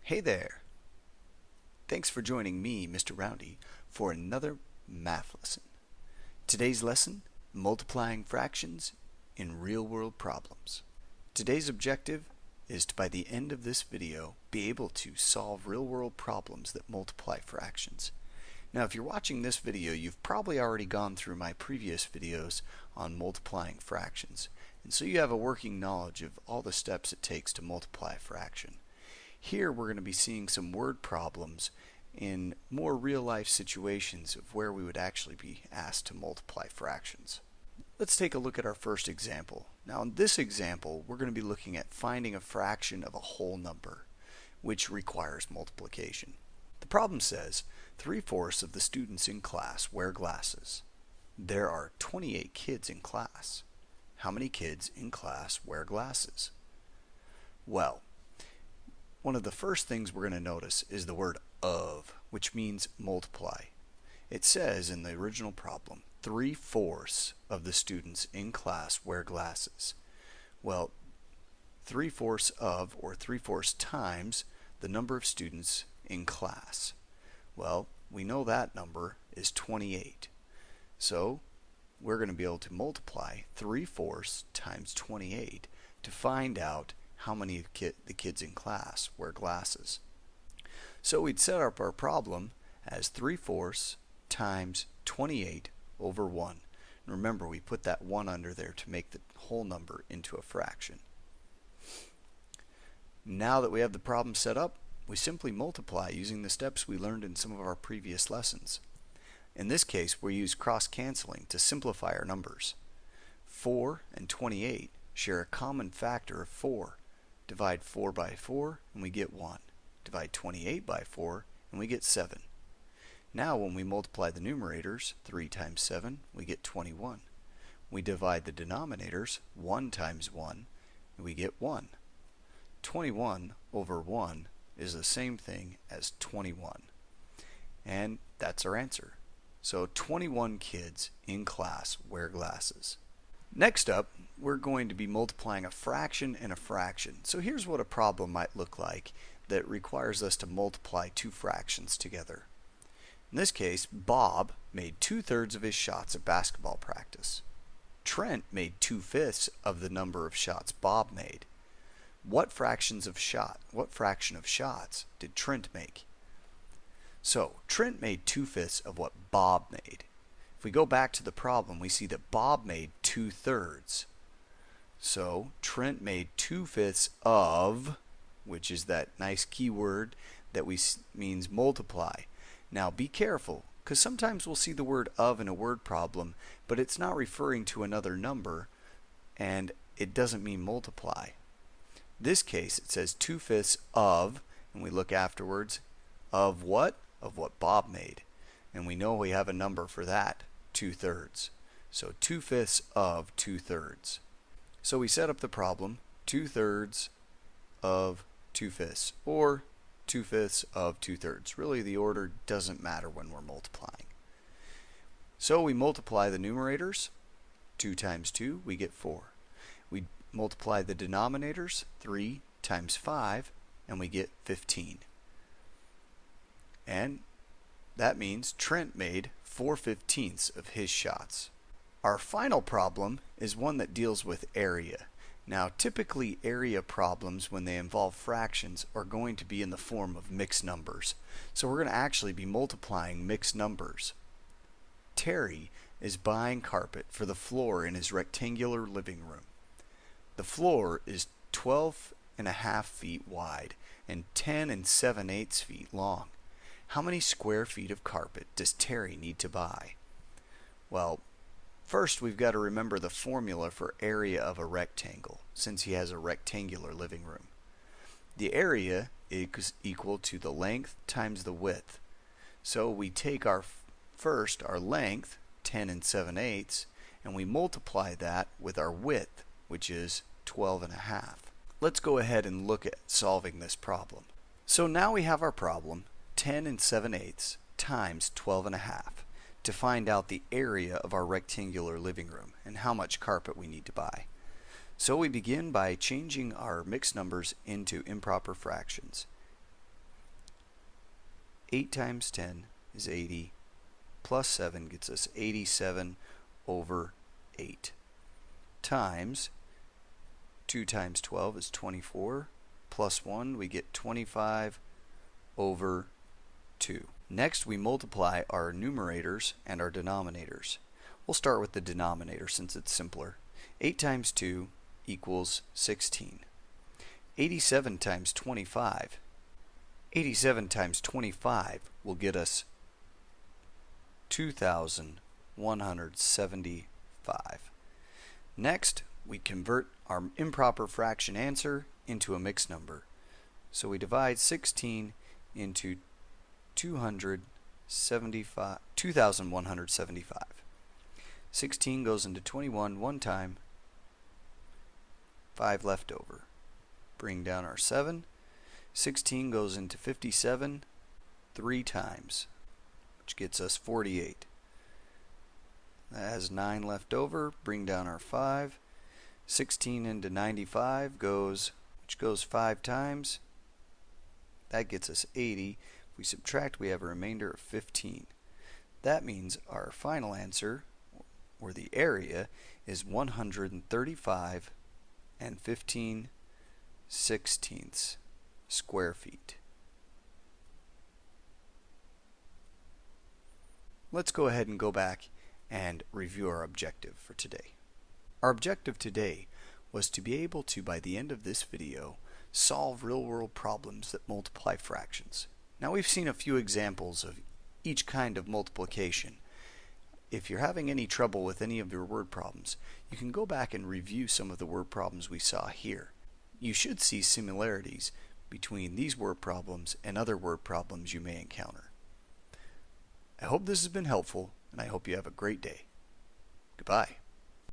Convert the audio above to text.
Hey there! Thanks for joining me, Mr. Roundy, for another math lesson. Today's lesson, multiplying fractions in real-world problems. Today's objective is to, by the end of this video, be able to solve real-world problems that multiply fractions. Now, if you're watching this video, you've probably already gone through my previous videos on multiplying fractions, and so you have a working knowledge of all the steps it takes to multiply a fraction. Here we're going to be seeing some word problems in more real-life situations of where we would actually be asked to multiply fractions. Let's take a look at our first example. Now in this example we're going to be looking at finding a fraction of a whole number, which requires multiplication. The problem says 3/4 of the students in class wear glasses. There are 28 kids in class. How many kids in class wear glasses? Well, one of the first things we're going to notice is the word of, which means multiply. It says in the original problem, 3/4 of the students in class wear glasses. Well, 3/4 of, or 3/4 times, the number of students in class. Well, we know that number is 28. So, we're going to be able to multiply 3/4 times 28 to find out how many of the kids in class wear glasses. So we'd set up our problem as 3/4 times 28 over 1. And remember, we put that 1 under there to make the whole number into a fraction. Now that we have the problem set up, we simply multiply using the steps we learned in some of our previous lessons. In this case, we use cross-canceling to simplify our numbers. 4 and 28 share a common factor of 4. Divide 4 by 4 and we get 1. Divide 28 by 4 and we get 7. Now when we multiply the numerators, 3 times 7, we get 21. We divide the denominators, 1 times 1, and we get 1. 21 over 1 is the same thing as 21. And that's our answer. So 21 kids in class wear glasses. Next up, we're going to be multiplying a fraction and a fraction. So here's what a problem might look like that requires us to multiply two fractions together. In this case, Bob made 2/3 of his shots at basketball practice. Trent made 2/5 of the number of shots Bob made. What fraction of shots did Trent make? So Trent made 2/5 of what Bob made. If we go back to the problem, we see that Bob made 2/3. So Trent made 2/5 of, which is that nice keyword that means multiply. Now be careful, because sometimes we'll see the word of in a word problem, but it's not referring to another number, and it doesn't mean multiply. This case it says 2/5 of, and we look afterwards, of what? Of what Bob made. And we know we have a number for that, 2/3. So 2/5 of 2/3. So we set up the problem, 2/3 of 2/5, or 2/5 of 2/3. Really the order doesn't matter when we're multiplying. So we multiply the numerators, 2 times 2, we get 4. We multiply the denominators, 3 times 5, and we get 15. And that means Trent made 4/15 of his shots. Our final problem is one that deals with area. Now typically area problems, when they involve fractions, are going to be in the form of mixed numbers. So we're going to actually be multiplying mixed numbers. Terry is buying carpet for the floor in his rectangular living room. The floor is 12.5 feet wide and 10 7/8 feet long. How many square feet of carpet does Terry need to buy? Well, first we've got to remember the formula for area of a rectangle, since he has a rectangular living room. The area is equal to the length times the width. So we take our length, 10 7/8, and we multiply that with our width, which is 12.5. Let's go ahead and look at solving this problem. So now we have our problem, 10 7/8 times 12.5, to find out the area of our rectangular living room and how much carpet we need to buy. So we begin by changing our mixed numbers into improper fractions. 8 times 10 is 80, plus 7 gets us 87 over 8, times 2 times 12 is 24, plus 1 we get 25 over 2. Next we multiply our numerators and our denominators. We'll start with the denominator since it's simpler. 8 times 2 equals 16. 87 times 25. 87 times 25 will get us 2,175. Next, we convert our improper fraction answer into a mixed number. So we divide 16 into 2,175. 16 goes into 21 one time, 5 left over. Bring down our 7. 16 goes into 57 3 times, which gets us 48. That has 9 left over. Bring down our 5. 16 into 95 which goes 5 times. That gets us 80. If we subtract, we have a remainder of 15. That means our final answer, or the area, is 135 and 15/16 square feet. Let's go ahead and go back and review our objective for today. Our objective today was to be able to, by the end of this video, solve real-world problems that multiply fractions. Now we've seen a few examples of each kind of multiplication. If you're having any trouble with any of your word problems, you can go back and review some of the word problems we saw here. You should see similarities between these word problems and other word problems you may encounter. I hope this has been helpful, and I hope you have a great day. Goodbye.